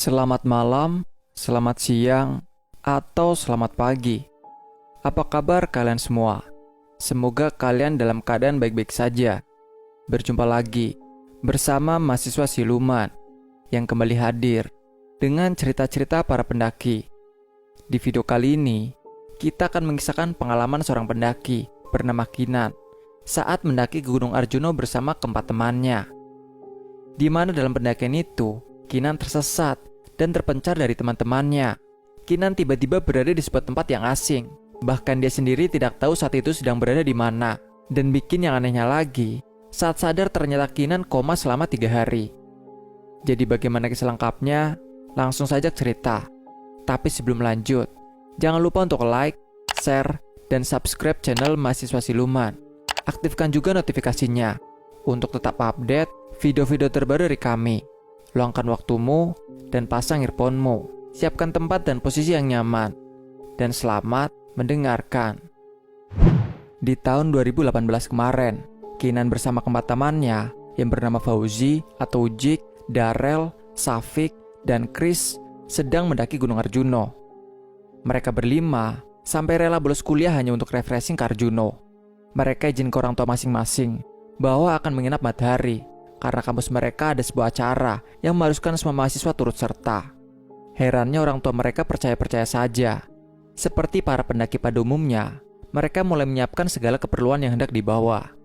Selamat malam, selamat siang, atau selamat pagi. Apa kabar kalian semua? Semoga kalian dalam keadaan baik-baik saja. Berjumpa lagi bersama mahasiswa Siluman yang kembali hadir dengan cerita-cerita para pendaki. Di video kali ini, kita akan mengisahkan pengalaman seorang pendaki bernama Kinan saat mendaki ke Gunung Arjuna bersama keempat temannya. Di mana dalam pendakian itu, Kinan tersesat dan terpencar dari teman-temannya. Kinan tiba-tiba berada di sebuah tempat yang asing. Bahkan dia sendiri tidak tahu saat itu sedang berada di mana. Dan bikin yang anehnya lagi, saat sadar ternyata Kinan koma selama 3 hari. Jadi bagaimana kisah lengkapnya? Langsung saja cerita. Tapi sebelum lanjut, jangan lupa untuk like, share, dan subscribe channel Mahasiswa Siluman. Aktifkan juga notifikasinya untuk tetap update video-video terbaru dari kami. Luangkan waktumu dan pasang earphone-mu. Siapkan tempat dan posisi yang nyaman. Dan selamat mendengarkan. Di tahun 2018 kemarin, Kinan bersama keempat temannya yang bernama Fauzi atau Ujik, Darel, Safik, dan Chris sedang mendaki Gunung Arjuna. Mereka berlima sampai rela bolos kuliah hanya untuk refreshing ke Arjuna. Mereka izin ke orang tua masing-masing bahwa akan menginap matahari karena kampus mereka ada sebuah acara yang mengharuskan semua mahasiswa turut serta. Herannya orang tua mereka percaya-percaya saja. Seperti para pendaki pada umumnya, mereka mulai menyiapkan segala keperluan yang hendak dibawa.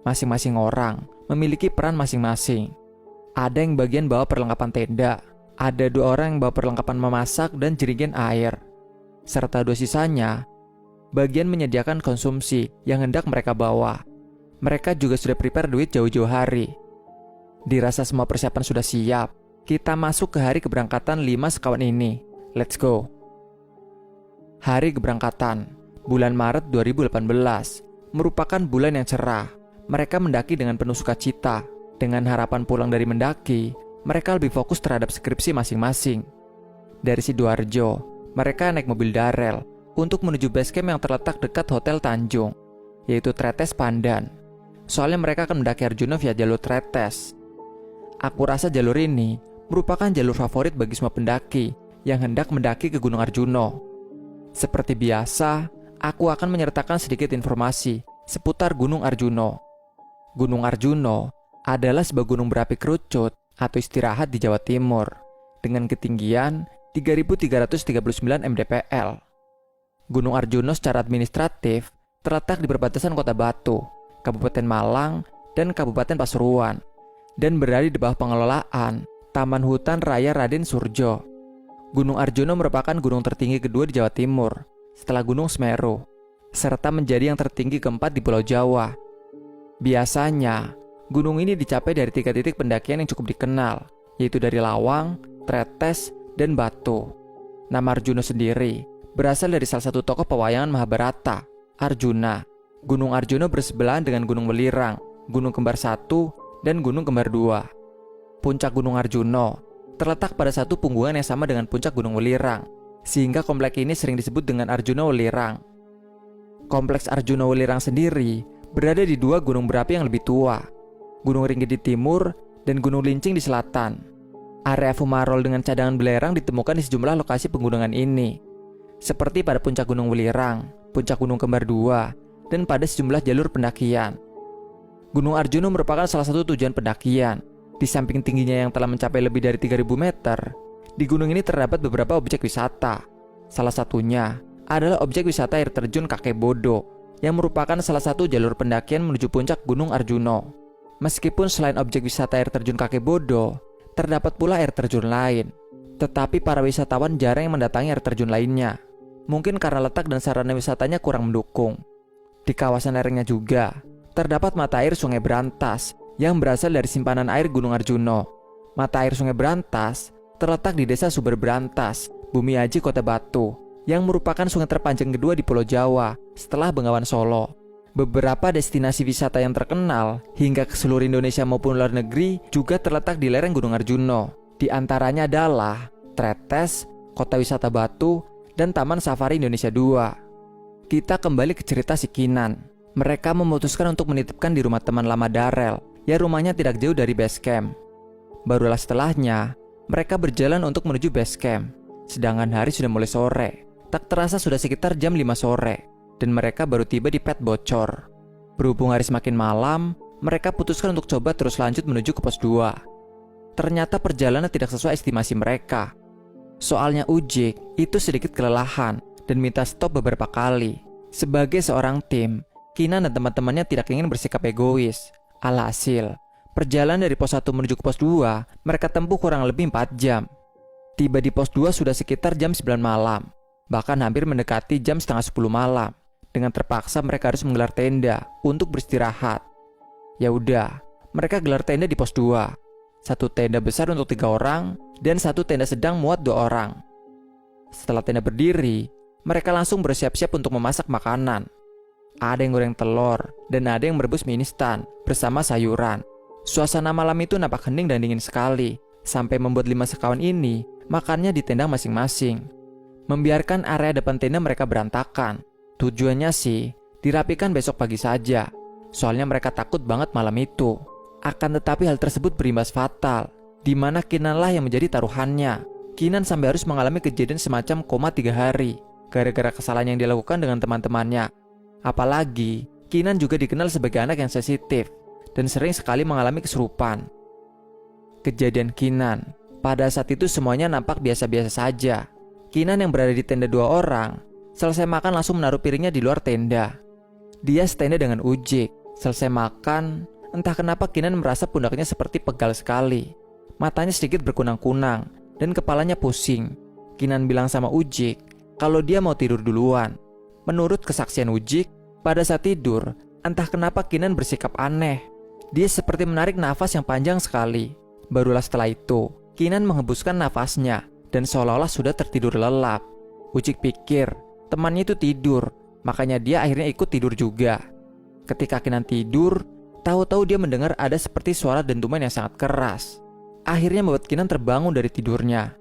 Masing-masing orang memiliki peran masing-masing. Ada yang bagian bawa perlengkapan tenda, ada 2 orang yang bawa perlengkapan memasak dan jerigen air, serta 2 sisanya bagian menyediakan konsumsi yang hendak mereka bawa. Mereka juga sudah prepare duit jauh-jauh hari. Dirasa semua persiapan sudah siap, kita masuk ke hari keberangkatan 5 sekawan ini. Let's go. Hari keberangkatan, bulan Maret 2018, merupakan bulan yang cerah. Mereka mendaki dengan penuh sukacita. Dengan harapan pulang dari mendaki, mereka lebih fokus terhadap skripsi masing-masing. Dari Sidoarjo, mereka naik mobil Darel untuk menuju base camp yang terletak dekat Hotel Tanjung, yaitu Tretes Pandan. Soalnya mereka akan mendaki Arjuna via jalur Tretes. Aku rasa jalur ini merupakan jalur favorit bagi semua pendaki yang hendak mendaki ke Gunung Arjuna. Seperti biasa, aku akan menyertakan sedikit informasi seputar Gunung Arjuna. Gunung Arjuna adalah sebuah gunung berapi kerucut atau istirahat di Jawa Timur dengan ketinggian 3.339 mdpl. Gunung Arjuna secara administratif terletak di perbatasan Kota Batu, Kabupaten Malang, dan Kabupaten Pasuruan, dan berada di bawah pengelolaan Taman Hutan Raya Raden Surjo. Gunung Arjuna merupakan gunung tertinggi kedua di Jawa Timur, setelah Gunung Semeru, serta menjadi yang tertinggi keempat di Pulau Jawa. Biasanya, gunung ini dicapai dari 3 titik pendakian yang cukup dikenal, yaitu dari Lawang, Tretes, dan Batu. Nama Arjuna sendiri berasal dari salah satu tokoh pewayangan Mahabharata, Arjuna. Gunung Arjuna bersebelahan dengan Gunung Welirang, Gunung Kembar 1, dan Gunung Kembar 2. Puncak Gunung Arjuna terletak pada satu punggungan yang sama dengan puncak Gunung Welirang, sehingga kompleks ini sering disebut dengan Arjuna Welirang. Kompleks Arjuna Welirang sendiri berada di 2 gunung berapi yang lebih tua, Gunung Ringgit di timur dan Gunung Lincing di selatan. Area fumarol dengan cadangan belerang ditemukan di sejumlah lokasi penggunungan ini, seperti pada puncak Gunung Welirang, puncak Gunung Kembar 2, dan pada sejumlah jalur pendakian. Gunung Arjuna merupakan salah satu tujuan pendakian. Di samping tingginya yang telah mencapai lebih dari 3.000 meter, di gunung ini terdapat beberapa objek wisata. Salah satunya adalah objek wisata air terjun Kakek Bodo, yang merupakan salah satu jalur pendakian menuju puncak Gunung Arjuna. Meskipun selain objek wisata air terjun Kakek Bodo, terdapat pula air terjun lain, tetapi para wisatawan jarang yang mendatangi air terjun lainnya. Mungkin karena letak dan sarana wisatanya kurang mendukung. Di kawasan lerengnya juga terdapat mata air Sungai Berantas yang berasal dari simpanan air Gunung Arjuna. Mata air Sungai Berantas terletak di Desa Sumber Berantas, Bumi Aji, Kota Batu, yang merupakan sungai terpanjang kedua di Pulau Jawa setelah Bengawan Solo. Beberapa destinasi wisata yang terkenal hingga ke seluruh Indonesia maupun luar negeri juga terletak di lereng Gunung Arjuna. Di antaranya adalah Tretes, Kota Wisata Batu, dan Taman Safari Indonesia 2. Kita kembali ke cerita si Kinan. Mereka memutuskan untuk menitipkan di rumah teman lama Darel, ya rumahnya tidak jauh dari base camp. Barulah setelahnya, mereka berjalan untuk menuju base camp. Sedangkan hari sudah mulai sore. Tak terasa sudah sekitar jam 5 sore. Dan mereka baru tiba di pet bocor. Berhubung hari semakin malam, mereka putuskan untuk coba terus lanjut menuju ke pos 2. Ternyata perjalanan tidak sesuai estimasi mereka. Soalnya Ujik itu sedikit kelelahan dan minta stop beberapa kali. Sebagai seorang tim, Kinan dan teman-temannya tidak ingin bersikap egois. Alhasil, perjalanan dari pos 1 menuju ke pos 2, mereka tempuh kurang lebih 4 jam. Tiba di pos 2 sudah sekitar jam 9 malam, bahkan hampir mendekati jam setengah 10 malam. Dengan terpaksa mereka harus menggelar tenda untuk beristirahat. Ya udah, mereka gelar tenda di pos 2. Satu tenda besar untuk 3 orang dan satu tenda sedang muat 2 orang. Setelah tenda berdiri, mereka langsung bersiap-siap untuk memasak makanan. Ada yang goreng telur dan ada yang merebus mie instan bersama sayuran. Suasana malam itu nampak hening dan dingin sekali, sampai membuat 5 sekawan ini makannya di tenda masing-masing. Membiarkan area depan tenda mereka berantakan. Tujuannya sih dirapikan besok pagi saja. Soalnya mereka takut banget malam itu. Akan tetapi hal tersebut berimbas fatal, di mana Kinanlah yang menjadi taruhannya. Kinan sampai harus mengalami kejadian semacam koma 3 hari, gara-gara kesalahan yang dilakukan dengan teman-temannya. Apalagi, Kinan juga dikenal sebagai anak yang sensitif, dan sering sekali mengalami kesurupan. Kejadian Kinan, pada saat itu semuanya nampak biasa-biasa saja. Kinan yang berada di tenda 2 orang, selesai makan langsung menaruh piringnya di luar tenda. Dia setenda dengan Ujik. Selesai makan, entah kenapa Kinan merasa pundaknya seperti pegal sekali. Matanya sedikit berkunang-kunang dan kepalanya pusing. Kinan bilang sama Ujik kalau dia mau tidur duluan. Menurut kesaksian Ujik, pada saat tidur, entah kenapa Kinan bersikap aneh. Dia seperti menarik nafas yang panjang sekali. Barulah setelah itu, Kinan menghembuskan nafasnya dan seolah-olah sudah tertidur lelap. Ujik pikir temannya itu tidur, makanya dia akhirnya ikut tidur juga. Ketika Kinan tidur, tahu-tahu dia mendengar ada seperti suara dentuman yang sangat keras. Akhirnya membuat Kinan terbangun dari tidurnya.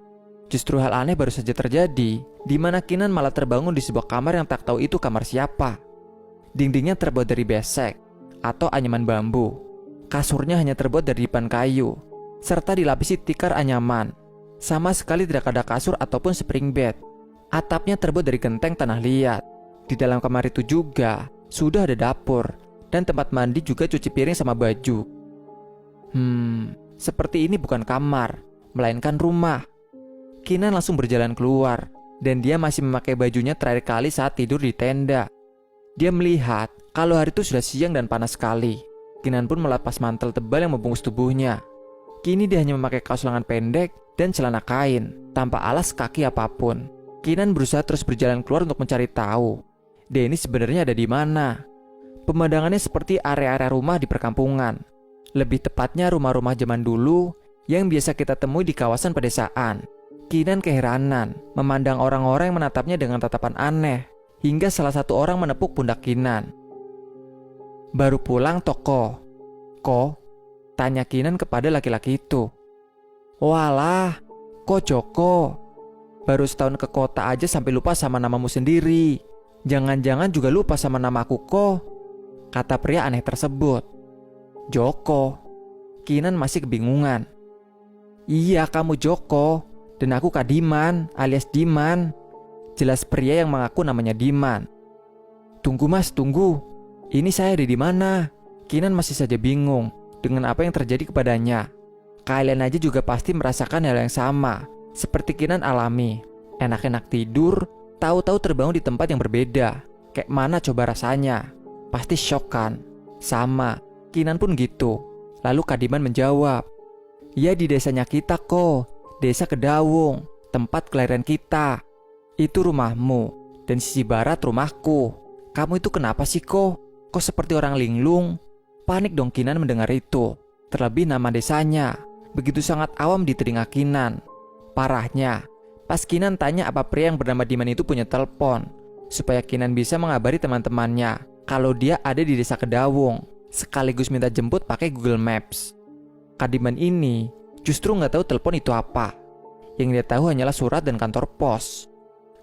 Justru hal aneh baru saja terjadi, di mana Kinan malah terbangun di sebuah kamar yang tak tahu itu kamar siapa. Dindingnya terbuat dari besek atau anyaman bambu. Kasurnya hanya terbuat dari dipan kayu, serta dilapisi tikar anyaman. Sama sekali tidak ada kasur ataupun spring bed. Atapnya terbuat dari genteng tanah liat. Di dalam kamar itu juga sudah ada dapur dan tempat mandi juga cuci piring sama baju. Seperti ini bukan kamar, melainkan rumah. Kinan langsung berjalan keluar dan dia masih memakai bajunya terakhir kali saat tidur di tenda. Dia melihat kalau hari itu sudah siang dan panas sekali. Kinan pun melepas mantel tebal yang membungkus tubuhnya. Kini dia hanya memakai kaos lengan pendek dan celana kain tanpa alas kaki apapun. Kinan berusaha terus berjalan keluar untuk mencari tahu Denny sebenarnya ada di mana. Pemandangannya seperti area-area rumah di perkampungan. Lebih tepatnya rumah-rumah zaman dulu yang biasa kita temui di kawasan pedesaan. Kinan keheranan memandang orang-orang yang menatapnya dengan tatapan aneh, hingga salah satu orang menepuk pundak Kinan. "Baru pulang toko, Ko?" tanya Kinan kepada laki-laki itu. "Walah, Ko Joko. Baru setahun ke kota aja sampai lupa sama namamu sendiri. Jangan-jangan juga lupa sama namaku, Ko?" kata pria aneh tersebut. "Joko." Kinan masih kebingungan. "Iya, kamu Joko. Dan aku Kadiman alias Diman." Jelas pria yang mengaku namanya Diman. "Tunggu mas, tunggu. Ini saya ada di mana?" Kinan masih saja bingung dengan apa yang terjadi kepadanya. Kalian aja juga pasti merasakan hal yang sama seperti Kinan alami. Enak-enak tidur, tahu-tahu terbangun di tempat yang berbeda. Kayak mana coba rasanya? Pasti shock kan? Sama, Kinan pun gitu. Lalu Kadiman menjawab, "Ya di desanya kita kok, desa Kedawung, tempat kelahiran kita. Itu rumahmu, dan sisi barat rumahku. Kamu itu kenapa sih kok? Kok seperti orang linglung?" Panik dong Kinan mendengar itu. Terlebih nama desanya begitu sangat awam di telinga Kinan. Parahnya, pas Kinan tanya apa pria yang bernama Diman itu punya telepon, supaya Kinan bisa mengabari teman-temannya kalau dia ada di desa Kedawung, sekaligus minta jemput pakai Google Maps. Kadiman ini justru nggak tahu telepon itu apa. Yang dia tahu hanyalah surat dan kantor pos.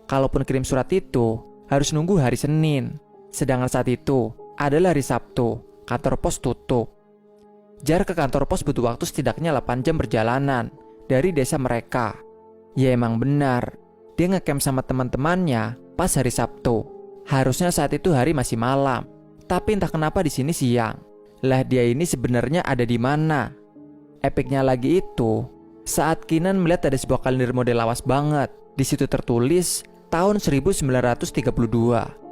Kalaupun kirim surat itu, harus nunggu hari Senin. Sedangkan saat itu adalah hari Sabtu, kantor pos tutup. Jarak ke kantor pos butuh waktu setidaknya 8 jam perjalanan, dari desa mereka. Ya emang benar, dia ngecamp sama teman-temannya pas hari Sabtu. Harusnya saat itu hari masih malam, tapi entah kenapa di sini siang. Lah dia ini sebenarnya ada di mana? Epicnya lagi itu, saat Kinan melihat ada sebuah kalender model lawas banget. Di situ tertulis tahun 1932.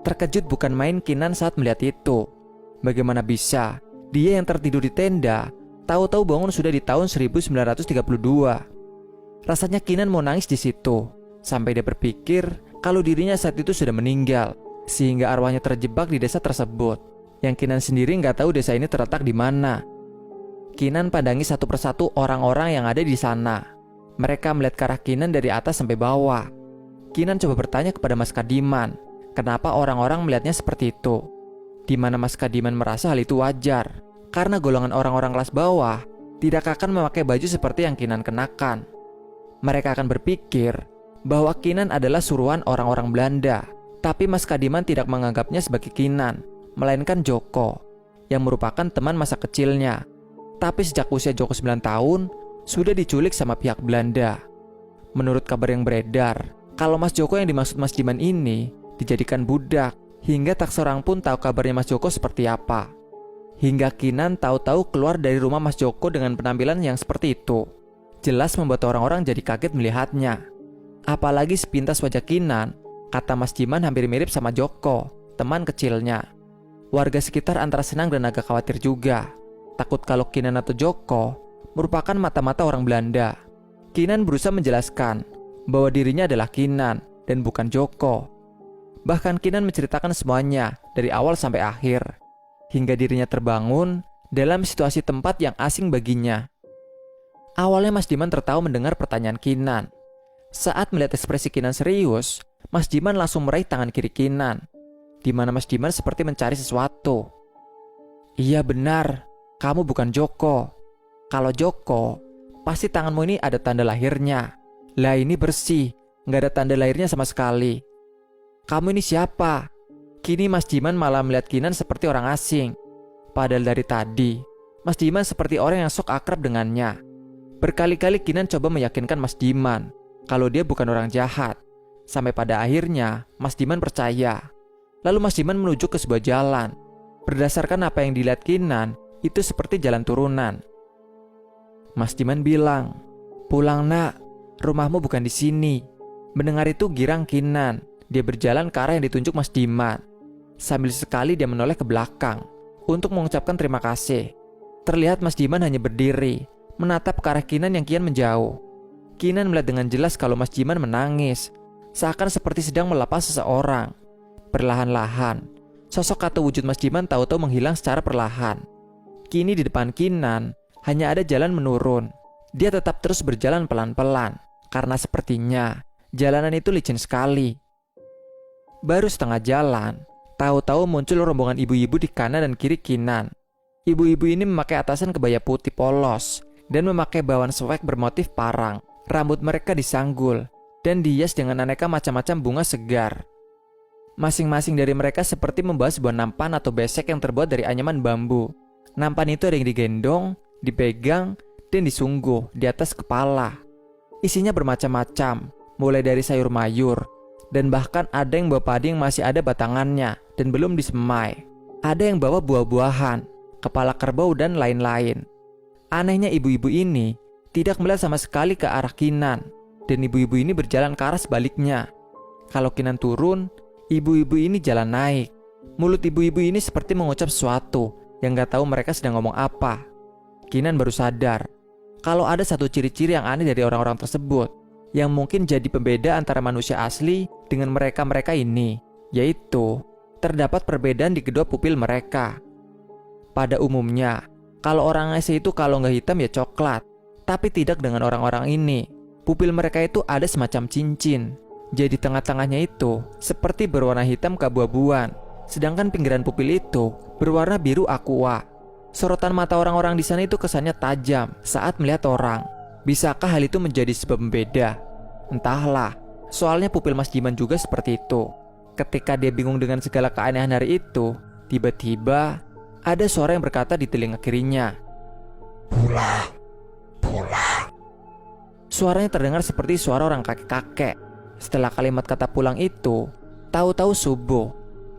Terkejut bukan main Kinan saat melihat itu. Bagaimana bisa dia yang tertidur di tenda tahu-tahu bangun sudah di tahun 1932. Rasanya Kinan mau nangis di situ, sampai dia berpikir kalau dirinya saat itu sudah meninggal, sehingga arwahnya terjebak di desa tersebut. Yang Kinan sendiri nggak tahu desa ini terletak di mana. Kinan pandangi satu persatu orang-orang yang ada di sana. Mereka melihat ke arah Kinan dari atas sampai bawah. Kinan coba bertanya kepada Mas Kadiman, kenapa orang-orang melihatnya seperti itu? Di mana Mas Kadiman merasa hal itu wajar, karena golongan orang-orang kelas bawah tidak akan memakai baju seperti yang Kinan kenakan. Mereka akan berpikir bahwa Kinan adalah suruhan orang-orang Belanda, tapi Mas Kadiman tidak menganggapnya sebagai Kinan, melainkan Joko, yang merupakan teman masa kecilnya. Tapi sejak usia Joko 9 tahun, sudah diculik sama pihak Belanda. Menurut kabar yang beredar, kalau Mas Joko yang dimaksud Mas Diman ini dijadikan budak, hingga tak seorang pun tahu kabarnya Mas Joko seperti apa. Hingga Kinan tahu-tahu keluar dari rumah Mas Joko dengan penampilan yang seperti itu. Jelas membuat orang-orang jadi kaget melihatnya. Apalagi sepintas wajah Kinan, kata Mas Diman hampir mirip sama Joko, teman kecilnya. Warga sekitar antara senang dan agak khawatir juga. Takut kalau Kinan atau Joko merupakan mata-mata orang Belanda. Kinan berusaha menjelaskan bahwa dirinya adalah Kinan dan bukan Joko. Bahkan Kinan menceritakan semuanya dari awal sampai akhir, hingga dirinya terbangun dalam situasi tempat yang asing baginya. Awalnya Mas Diman tertawa mendengar pertanyaan Kinan. Saat melihat ekspresi Kinan serius, Mas Diman langsung meraih tangan kiri Kinan, di mana Mas Diman seperti mencari sesuatu. Iya benar, kamu bukan Joko. Kalau Joko, pasti tanganmu ini ada tanda lahirnya. Lah ini bersih, nggak ada tanda lahirnya sama sekali. Kamu ini siapa? Kini Mas Diman malah melihat Kinan seperti orang asing. Padahal dari tadi, Mas Diman seperti orang yang sok akrab dengannya. Berkali-kali Kinan coba meyakinkan Mas Diman kalau dia bukan orang jahat. Sampai pada akhirnya Mas Diman percaya. Lalu Mas Diman menuju ke sebuah jalan. Berdasarkan apa yang dilihat Kinan, itu seperti jalan turunan. Mas Diman bilang, "Pulang nak, rumahmu bukan di sini." Mendengar itu girang Kinan. Dia berjalan ke arah yang ditunjuk Mas Diman. Sambil sekali dia menoleh ke belakang untuk mengucapkan terima kasih. Terlihat Mas Diman hanya berdiri, menatap ke arah Kinan yang kian menjauh. Kinan melihat dengan jelas kalau Mas Diman menangis, seakan seperti sedang melepas seseorang. Perlahan-lahan, sosok atau wujud Mas Diman tahu-tahu menghilang secara perlahan. Kini di depan Kinan hanya ada jalan menurun. Dia tetap terus berjalan pelan-pelan, karena sepertinya jalanan itu licin sekali. Baru setengah jalan, tahu-tahu muncul rombongan ibu-ibu di kanan dan kiri Kinan. Ibu-ibu ini memakai atasan kebaya putih polos dan memakai bawan swag bermotif parang. Rambut mereka disanggul dan dihias dengan aneka macam-macam bunga segar. Masing-masing dari mereka seperti membawa sebuah nampan atau besek yang terbuat dari anyaman bambu. Nampan itu ada yang digendong, dipegang, dan disungguh di atas kepala. Isinya bermacam-macam, mulai dari sayur mayur, dan bahkan ada yang bawa padi yang masih ada batangannya dan belum disemai. Ada yang bawa buah-buahan, kepala kerbau, dan lain-lain. Anehnya ibu-ibu ini tidak melihat sama sekali ke arah Kinan, dan ibu-ibu ini berjalan ke arah sebaliknya. Kalau Kinan turun, ibu-ibu ini jalan naik. Mulut ibu-ibu ini seperti mengucap sesuatu yang gak tahu mereka sedang ngomong apa. Kinan baru sadar kalau ada satu ciri-ciri yang aneh dari orang-orang tersebut, yang mungkin jadi pembeda antara manusia asli dengan mereka-mereka ini, yaitu terdapat perbedaan di kedua pupil mereka. Pada umumnya, kalau orang Asia itu kalau nggak hitam ya coklat, tapi tidak dengan orang-orang ini. Pupil mereka itu ada semacam cincin, jadi tengah-tengahnya itu seperti berwarna hitam keabu-abuan, sedangkan pinggiran pupil itu berwarna biru aqua. Sorotan mata orang-orang di sana itu kesannya tajam saat melihat orang. Bisakah hal itu menjadi sebab pembeda? Entahlah, soalnya pupil Mas Diman juga seperti itu. Ketika dia bingung dengan segala keanehan hari itu, tiba-tiba ada suara yang berkata di telinga kirinya, Pulang, pulang. Suaranya terdengar seperti suara orang kakek-kakek. Setelah kalimat kata pulang itu, tahu-tahu subuh,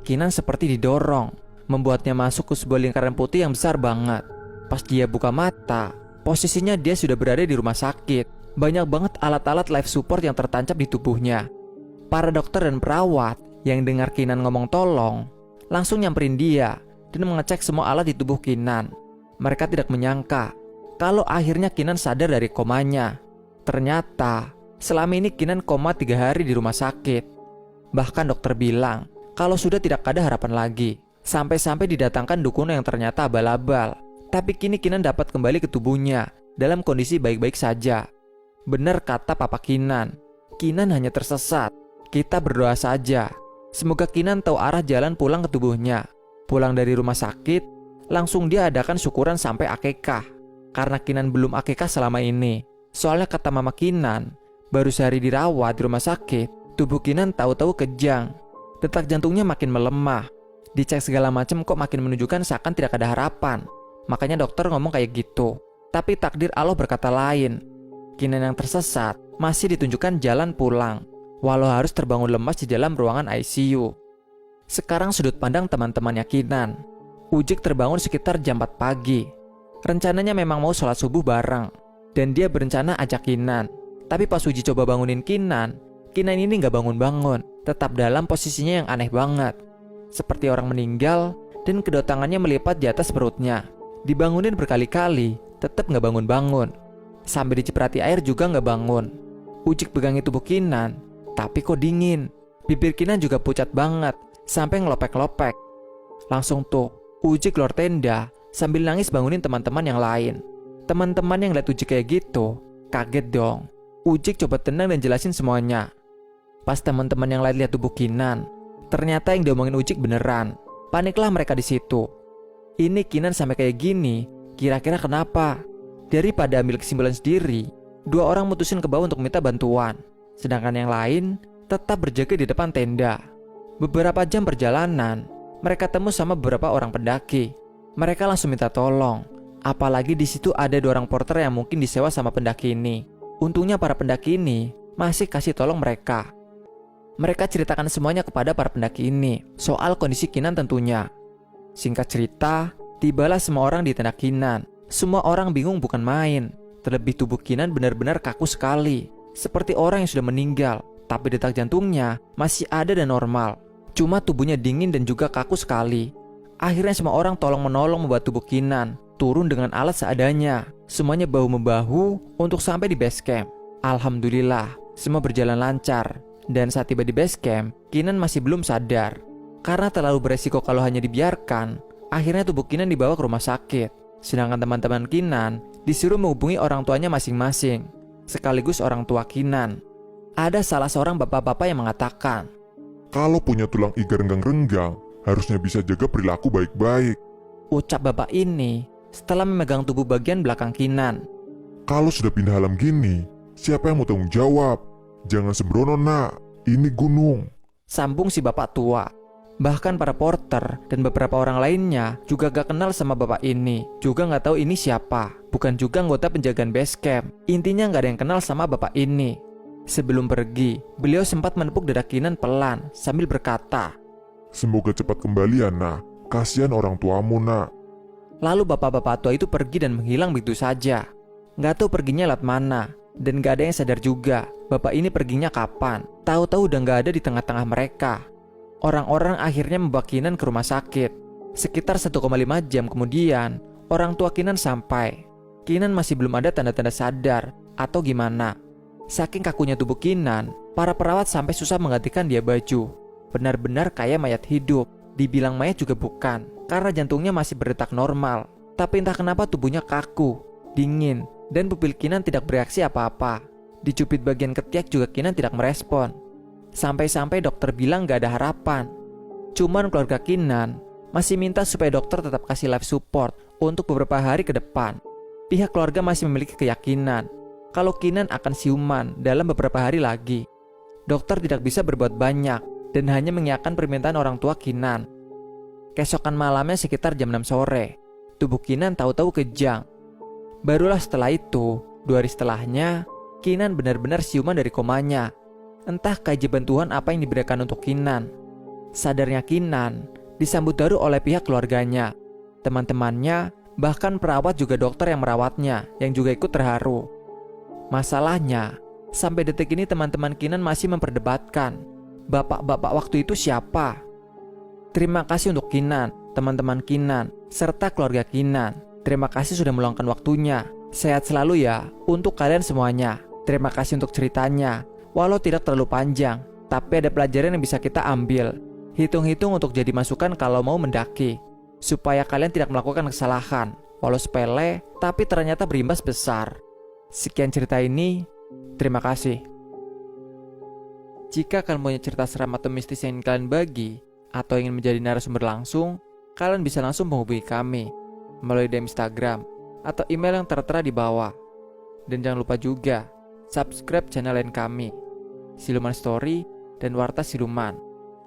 Kinan seperti didorong, membuatnya masuk ke sebuah lingkaran putih yang besar banget. Pas dia buka mata, posisinya dia sudah berada di rumah sakit. Banyak banget alat-alat life support yang tertancap di tubuhnya. Para dokter dan perawat yang dengar Kinan ngomong tolong, langsung nyamperin dia dan mengecek semua alat di tubuh Kinan. Mereka tidak menyangka kalau akhirnya Kinan sadar dari komanya. Ternyata selama ini Kinan koma 3 hari di rumah sakit. Bahkan dokter bilang kalau sudah tidak ada harapan lagi. Sampai-sampai didatangkan dukun yang ternyata abal-abal. Tapi kini Kinan dapat kembali ke tubuhnya dalam kondisi baik-baik saja. Benar kata Papa Kinan, Kinan hanya tersesat. Kita berdoa saja. Semoga Kinan tahu arah jalan pulang ke tubuhnya. Pulang dari rumah sakit, langsung dia adakan syukuran sampai akikah. Karena Kinan belum akikah selama ini. Soalnya kata Mama Kinan, baru sehari dirawat di rumah sakit, tubuh Kinan tahu-tahu kejang. Detak jantungnya makin melemah. Dicek segala macam kok makin menunjukkan seakan tidak ada harapan. Makanya dokter ngomong kayak gitu. Tapi takdir Allah berkata lain. Kinan yang tersesat masih ditunjukkan jalan pulang, walau harus terbangun lemas di dalam ruangan ICU. Sekarang sudut pandang teman-temannya Kinan. Ujik terbangun sekitar jam 4 pagi. Rencananya memang mau sholat subuh bareng, dan dia berencana ajak Kinan. Tapi pas Uji coba bangunin Kinan, Kinan ini gak bangun-bangun, tetap dalam posisinya yang aneh banget. Seperti orang meninggal, dan kedua tangannya melipat di atas perutnya. Dibangunin berkali-kali, tetap gak bangun-bangun. Sampai diciprati air juga gak bangun. Ujik pegangi tubuh Kinan, tapi kok dingin. Bibir Kinan juga pucat banget, sampai ngelopek-lopek. Langsung tuh, Ujik keluar tenda sambil nangis bangunin teman-teman yang lain. Teman-teman yang lihat Ujik kayak gitu, kaget dong. Ujik coba tenang dan jelasin semuanya. Pas teman-teman yang lain lihat tubuh Kinan, ternyata yang diomongin Ujik beneran. Paniklah mereka di situ. Ini Kinan sampai kayak gini, kira-kira kenapa? Daripada ambil kesimpulan sendiri, 2 orang mutusin ke bawah untuk minta bantuan. Sedangkan yang lain tetap berjaga di depan tenda. Beberapa jam perjalanan, mereka temu sama beberapa orang pendaki. Mereka langsung minta tolong. Apalagi di situ ada 2 orang porter yang mungkin disewa sama pendaki ini. Untungnya para pendaki ini masih kasih tolong mereka. Mereka ceritakan semuanya kepada para pendaki ini, soal kondisi Kinan tentunya. Singkat cerita, tibalah semua orang di tenda Kinan. Semua orang bingung bukan main. Terlebih tubuh Kinan benar-benar kaku sekali, seperti orang yang sudah meninggal. Tapi detak jantungnya masih ada dan normal. Cuma tubuhnya dingin dan juga kaku sekali. Akhirnya semua orang tolong-menolong membuat tubuh Kinan turun dengan alat seadanya. Semuanya bahu-membahu untuk sampai di base camp. Alhamdulillah, semua berjalan lancar. Dan saat tiba di base camp, Kinan masih belum sadar. Karena terlalu beresiko kalau hanya dibiarkan, akhirnya tubuh Kinan dibawa ke rumah sakit. Sedangkan teman-teman Kinan disuruh menghubungi orang tuanya masing-masing, sekaligus orang tua Kinan. Ada salah seorang bapak-bapak yang mengatakan, "Kalau punya tulang iga renggang-renggang, harusnya bisa jaga perilaku baik-baik." Ucap bapak ini setelah memegang tubuh bagian belakang Kinan. "Kalau sudah pindah alam gini, siapa yang mau tanggung jawab? Jangan sembrono nak, ini gunung." Sambung si bapak tua. Bahkan para porter dan beberapa orang lainnya juga gak kenal sama bapak ini. Juga gak tahu ini siapa. Bukan juga anggota penjagaan base camp. Intinya gak ada yang kenal sama bapak ini. Sebelum pergi, beliau sempat menepuk dada Kinan pelan sambil berkata, "Semoga cepat kembali ya nak, kasihan orang tuamu nak." Lalu bapak-bapak tua itu pergi dan menghilang begitu saja. Gak tahu perginya lewat mana. Dan gak ada yang sadar juga bapak ini perginya kapan. Tahu-tahu udah gak ada di tengah-tengah mereka. Orang-orang akhirnya membawa Kinan ke rumah sakit. Sekitar 1,5 jam kemudian, orang tua Kinan sampai. Kinan masih belum ada tanda-tanda sadar atau gimana. Saking kakunya tubuh Kinan, para perawat sampai susah menggantikan dia baju. Benar-benar kayak mayat hidup. Dibilang mayat juga bukan, karena jantungnya masih berdetak normal. Tapi entah kenapa tubuhnya kaku, dingin, dan pupil Kinan tidak bereaksi apa-apa. Dicubit bagian ketiak juga Kinan tidak merespon. Sampai-sampai dokter bilang gak ada harapan. Cuman keluarga Kinan masih minta supaya dokter tetap kasih life support untuk beberapa hari ke depan. Pihak keluarga masih memiliki keyakinan kalau Kinan akan siuman dalam beberapa hari lagi. Dokter tidak bisa berbuat banyak dan hanya mengiyakan permintaan orang tua Kinan. Keesokan malamnya sekitar jam 6 sore, tubuh Kinan tahu-tahu kejang. Barulah setelah itu, 2 hari setelahnya, Kinan benar-benar siuman dari komanya. Entah keajaiban Tuhan apa yang diberikan untuk Kinan. Sadarnya Kinan disambut haru oleh pihak keluarganya, teman-temannya, bahkan perawat juga dokter yang merawatnya yang juga ikut terharu. Masalahnya, sampai detik ini teman-teman Kinan masih memperdebatkan bapak-bapak waktu itu siapa. Terima kasih untuk Kinan, teman-teman Kinan, serta keluarga Kinan. Terima kasih sudah meluangkan waktunya. Sehat selalu ya untuk kalian semuanya. Terima kasih untuk ceritanya. Walau tidak terlalu panjang, tapi ada pelajaran yang bisa kita ambil. Hitung-hitung untuk jadi masukan kalau mau mendaki, supaya kalian tidak melakukan kesalahan, walau sepele, tapi ternyata berimbas besar. Sekian cerita ini, terima kasih. Jika kalian punya cerita seram atau mistis yang ingin kalian bagi, atau ingin menjadi narasumber langsung, kalian bisa langsung menghubungi kami melalui DM Instagram atau email yang tertera di bawah. Dan jangan lupa juga subscribe channel lain kami, Siluman Story dan Warta Siluman.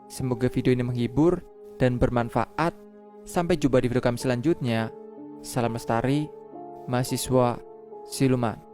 Semoga video ini menghibur dan bermanfaat. Sampai jumpa di video kami selanjutnya. Salam lestari, mahasiswa Siluman.